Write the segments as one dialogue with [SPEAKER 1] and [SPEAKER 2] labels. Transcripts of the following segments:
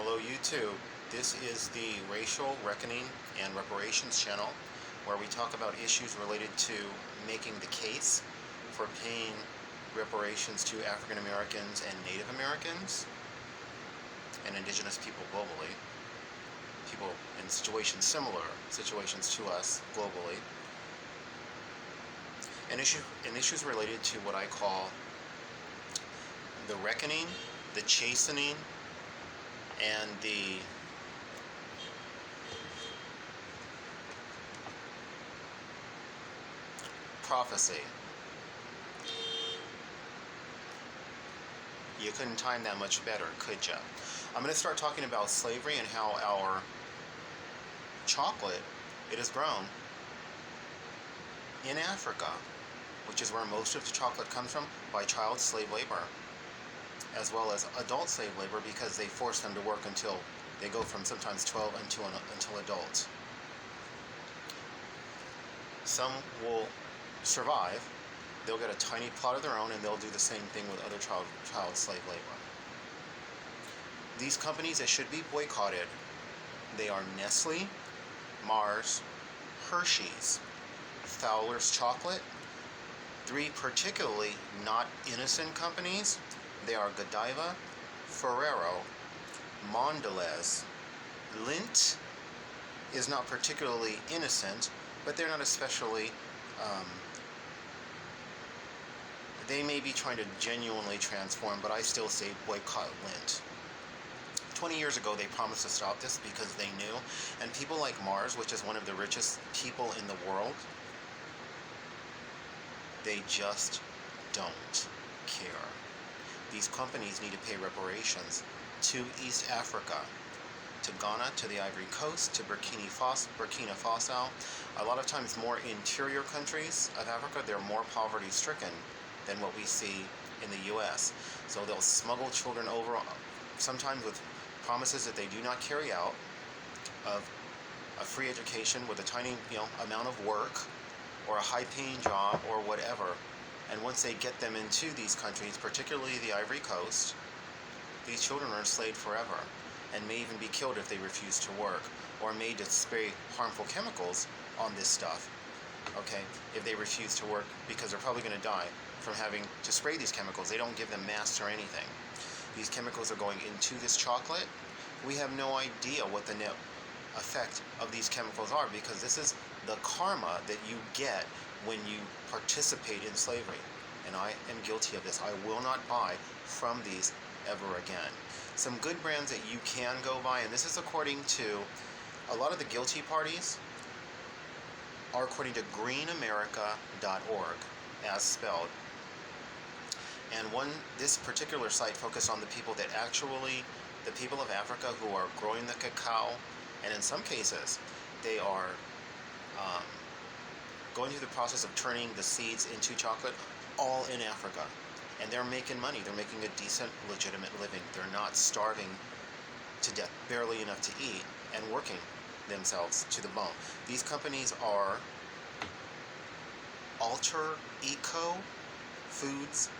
[SPEAKER 1] Hello YouTube. This is the Racial Reckoning and Reparations channel where we talk about issues related to making the case for paying reparations to African Americans and Native Americans and indigenous people globally. People in similar situations to us globally. And issues related to what I call the reckoning, the chastening, and the prophecy. You couldn't time that much better, could ya? I'm going to start talking about slavery and how our chocolate, it is grown in Africa, which is where most of the chocolate comes from, by child slave labor, as well as adult slave labor, because they force them to work until they go from sometimes 12 until adult. Some will survive. They'll get a tiny plot of their own, and they'll do the same thing with other child slave labor. These companies that should be boycotted, they are Nestle, Mars, Hershey's, Fowler's chocolate. Three particularly not innocent companies, they are Godiva, Ferrero, mondelez. Lindt is not particularly innocent, but they're not especially, they may be trying to genuinely transform, but I still say boycott Lindt. 20 years ago, they promised to stop this because they knew, and people like Mars, which is one of the richest people in the world, they just don't care. These companies need to pay reparations to East Africa, to Ghana, to the Ivory Coast, to Burkina Faso. A lot of times more interior countries of Africa, they're more poverty stricken than what we see in the US. So they'll smuggle children over, sometimes with promises that they do not carry out, of a free education with a tiny amount of work, or a high-paying job, or whatever. And once they get them into these countries, particularly the Ivory Coast, these children are enslaved forever, and may even be killed if they refuse to work, or made to spray harmful chemicals on this stuff, okay, if they refuse to work, because they're probably going to die from having to spray these chemicals. They don't give them masks or anything. These chemicals are going into this chocolate. We have no idea what the net effect of these chemicals are, because this is the karma that you get when you participate in slavery. And I am guilty of this. I will not buy from these ever again. Some good brands that you can go buy, and this is according to a lot of the guilty parties, are according to greenamerica.org, as spelled. And this particular site focused on the people that actually, the people of Africa who are growing the cacao, and in some cases, they are going through the process of turning the seeds into chocolate, all in Africa. And they're making money. They're making a decent, legitimate living. They're not starving to death, barely enough to eat, and working themselves to the bone. These companies are Alter Eco Foods,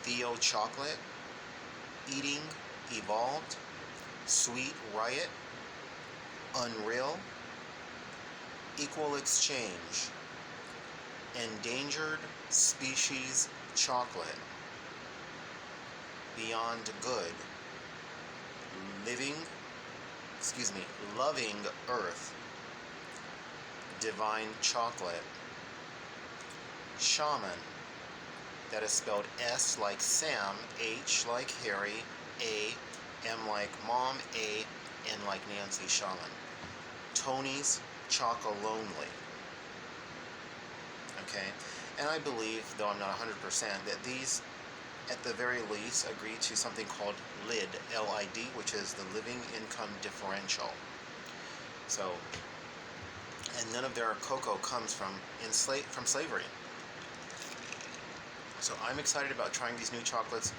[SPEAKER 1] Theo Chocolate, Eating Evolved, Sweet Riot, Unreal, Equal Exchange, Endangered Species Chocolate, Beyond Good, Loving Earth, Divine Chocolate, Shaman, that is spelled S like Sam, H like Harry, A, M like Mom, A, N like Nancy, Shaman. Tony's Chocolonely. Okay, and I believe, though I'm not 100%, that these, at the very least, agree to something called LID, L-I-D, which is the Living Income Differential. So, and none of their cocoa comes from slavery. So I'm excited about trying these new chocolates.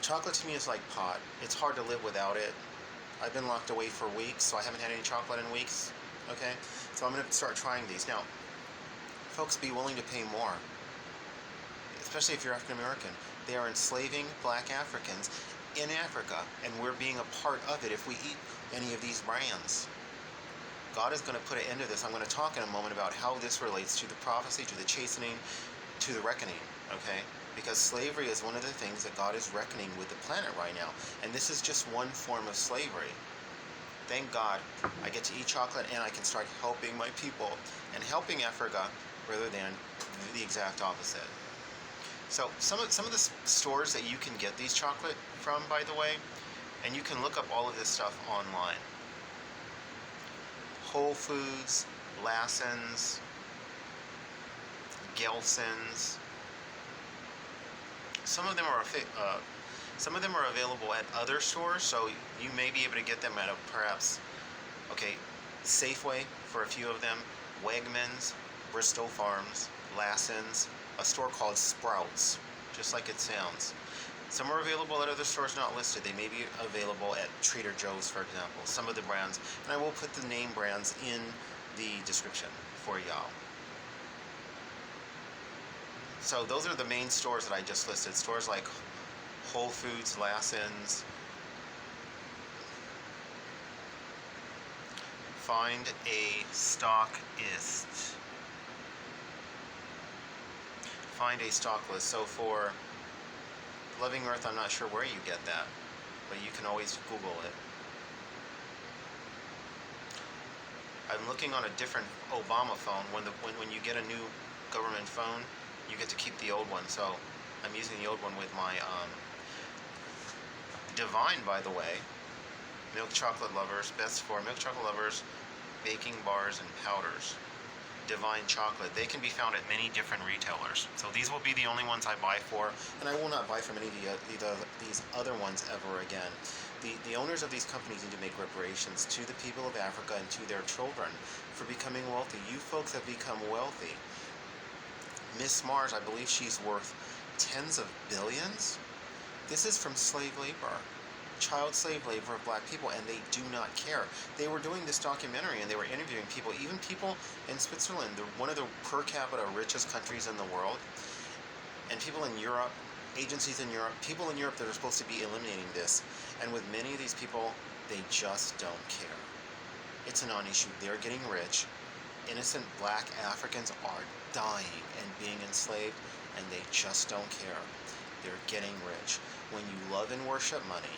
[SPEAKER 1] Chocolate to me is like pot. It's hard to live without it. I've been locked away for weeks, so I haven't had any chocolate in weeks. Okay, so I'm going to start trying these. Now, folks, be willing to pay more, especially if you're African American. They are enslaving black Africans in Africa, and we're being a part of it if we eat any of these brands. God is going to put an end to this. I'm going to talk in a moment about how this relates to the prophecy, to the chastening, to the reckoning, okay? Because slavery is one of the things that God is reckoning with the planet right now. And this is just one form of slavery. Thank God I get to eat chocolate and I can start helping my people and helping Africa rather than the exact opposite. So some of the stores that you can get these chocolate from, by the way, and you can look up all of this stuff online. Whole Foods, Lassen's, Gelson's. Some of them are available at other stores, so you may be able to get them at perhaps, Safeway for a few of them, Wegmans, Bristol Farms, Lassen's, a store called Sprouts, just like it sounds. Some are available at other stores not listed. They may be available at Trader Joe's, for example, some of the brands. And I will put the name brands in the description for y'all. So those are the main stores that I just listed. Stores like Whole Foods, Lassen's. Find a stockist. Find a stock list. So for Loving Earth, I'm not sure where you get that, but you can always Google it. I'm looking on a different Obama phone. When you get a new government phone, you get to keep the old one. So I'm using the old one with my Divine, by the way. Milk chocolate lovers, best for milk chocolate lovers, baking bars and powders. Divine chocolate. They can be found at many different retailers. So these will be the only ones I buy for, and I will not buy from any of these other ones ever again. The owners of these companies need to make reparations to the people of Africa and to their children for becoming wealthy. You folks have become wealthy. Miss Mars, I believe she's worth tens of billions. This is from slave labor. Child slave labor of black people, and they do not care. They were doing this documentary and they were interviewing people, even people in Switzerland, one of the per capita richest countries in the world, and people in Europe, agencies in Europe, people in Europe that are supposed to be eliminating this. And with many of these people, they just don't care. It's a non-issue. They're getting rich. Innocent black Africans are dying and being enslaved, and they just don't care. They're getting rich. When you love and worship money,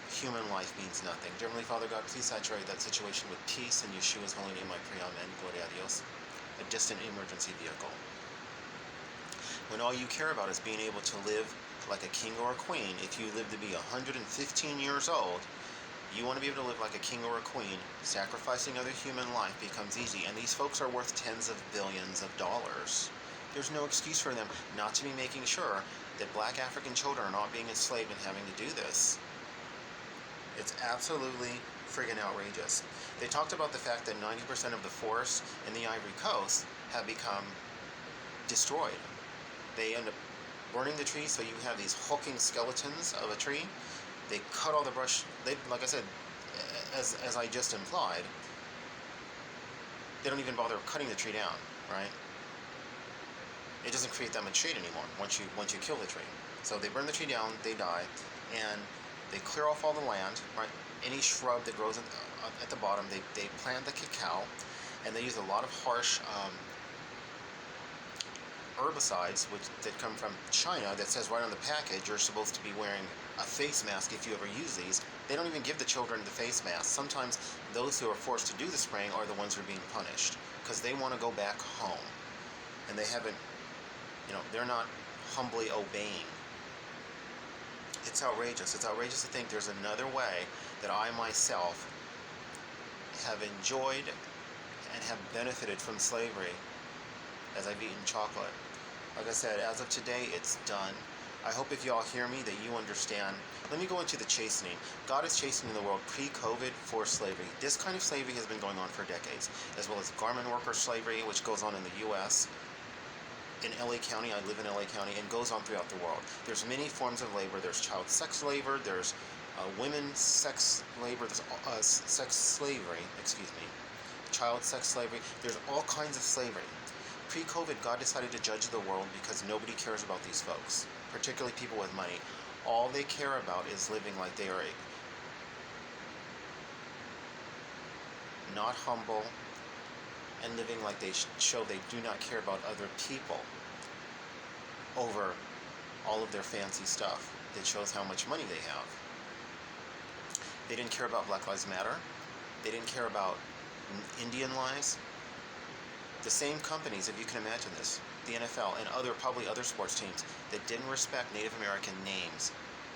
[SPEAKER 1] human life means nothing. Dear Heavenly Father God, please saturate that situation with peace. In Yeshua's holy name I pray, amen. Gloria a Dios. A distant emergency vehicle. When all you care about is being able to live like a king or a queen, if you live to be 115 years old, you want to be able to live like a king or a queen. Sacrificing other human life becomes easy, and these folks are worth tens of billions of dollars. There's no excuse for them not to be making sure that black African children are not being enslaved and having to do this. It's absolutely friggin' outrageous. They talked about the fact that 90% of the forests in the Ivory Coast have become destroyed. They end up burning the trees, so you have these hulking skeletons of a tree. They cut all the brush. Like I said, as I just implied, they don't even bother cutting the tree down, right? It doesn't create that much shade anymore once you kill the tree. So they burn the tree down, they die, and they clear off all the land, right? Any shrub that grows at the bottom, they plant the cacao, and they use a lot of harsh herbicides that come from China that says right on the package you're supposed to be wearing a face mask if you ever use these. They don't even give the children the face mask. Sometimes those who are forced to do the spraying are the ones who are being punished because they want to go back home, and they haven't, they're not humbly obeying. It's outrageous. It's outrageous to think there's another way that I myself have enjoyed and have benefited from slavery as I've eaten chocolate. Like I said, as of today, it's done. I hope if y'all hear me that you understand. Let me go into the chastening. God is chastening the world pre-COVID for slavery. This kind of slavery has been going on for decades, as well as garment worker slavery, which goes on in the U.S., in LA County. I live in LA County, and goes on throughout the world. There's many forms of labor. There's child sex labor, there's women's sex labor, there's sex slavery, child sex slavery. There's all kinds of slavery. Pre-COVID, God decided to judge the world because nobody cares about these folks. particularly people with money, all they care about is living like they are not humble, and living like they show they do not care about other people over all of their fancy stuff that shows how much money they have. They didn't care about Black Lives Matter. They didn't care about Indian lives. The same companies, if you can imagine this, the NFL and probably other sports teams that didn't respect Native American names,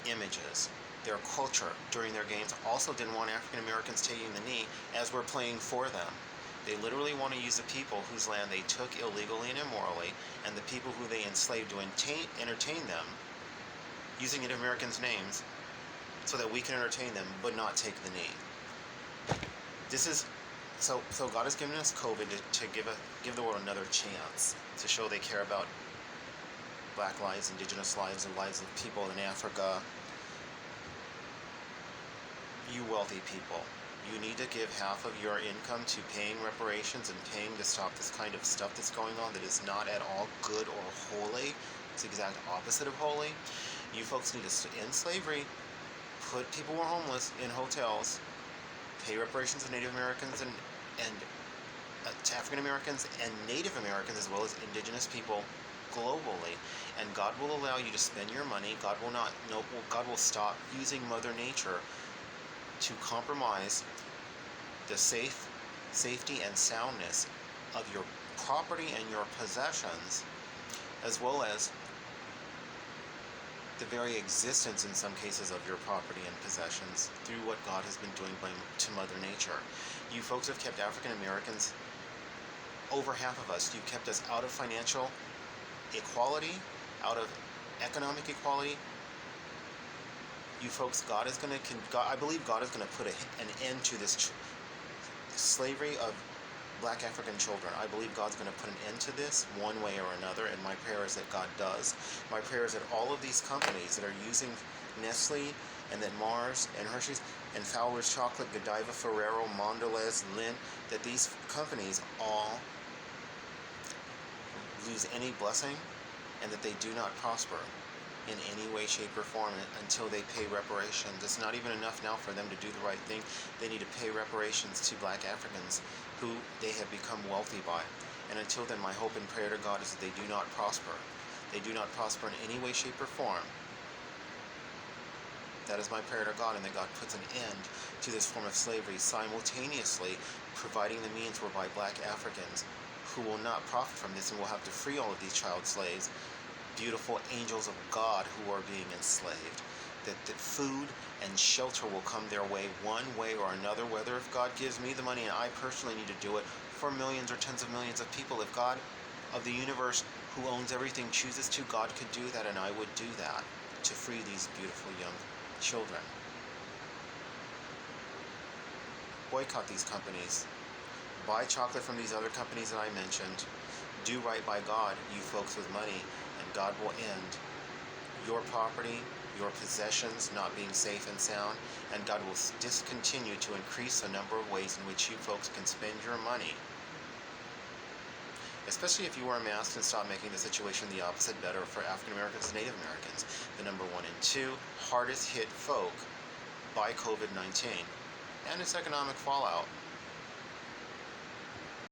[SPEAKER 1] images, their culture during their games, also didn't want African Americans taking the knee as we're playing for them. They literally want to use the people whose land they took illegally and immorally, and the people who they enslaved to entertain them, using Native Americans' names so that we can entertain them but not take the knee. This is so God has given us COVID to give the world another chance to show they care about Black lives, Indigenous lives, and lives of people in Africa. You wealthy people, you need to give half of your income to paying reparations and paying to stop this kind of stuff that's going on that is not at all good or holy. It's the exact opposite of holy. You folks need to end slavery, put people who are homeless in hotels, pay reparations to Native Americans and to African Americans and Native Americans, as well as indigenous people globally, and God will allow you to spend your money. God will stop using Mother Nature to compromise the safety and soundness of your property and your possessions, as well as the very existence in some cases of your property and possessions through what God has been doing to Mother Nature. You folks have kept African Americans, over half of us, you've kept us out of financial equality, out of economic equality. You folks, I believe God is going to put an end to this slavery of Black African children. I believe God's going to put an end to this one way or another, and my prayer is that God does. My prayer is that all of these companies that are using Nestle, and then Mars, and Hershey's, and Fowler's chocolate, Godiva, Ferrero, mondelez, lindt, that these companies all lose any blessing, and that they do not prosper in any way, shape, or form until they pay reparations. It's not even enough now for them to do the right thing. They need to pay reparations to Black Africans who they have become wealthy by. And until then, my hope and prayer to God is that they do not prosper. They do not prosper in any way, shape, or form. That is my prayer to God, and that God puts an end to this form of slavery, simultaneously providing the means whereby Black Africans who will not profit from this and will have to free all of these child slaves, beautiful angels of God who are being enslaved, that food and shelter will come their way one way or another, whether if God gives me the money and I personally need to do it for millions or tens of millions of people. If God of the universe, who owns everything, chooses to, God could do that, and I would do that to free these beautiful young children. Boycott these companies. Buy chocolate from these other companies that I mentioned. Do right by God, you folks with money, and God will end your property, your possessions not being safe and sound, and God will discontinue to increase the number of ways in which you folks can spend your money. Especially if you wear a mask and stop making the situation the opposite better for African Americans and Native Americans, the number 1 and 2 hardest hit folk by COVID-19 and its economic fallout.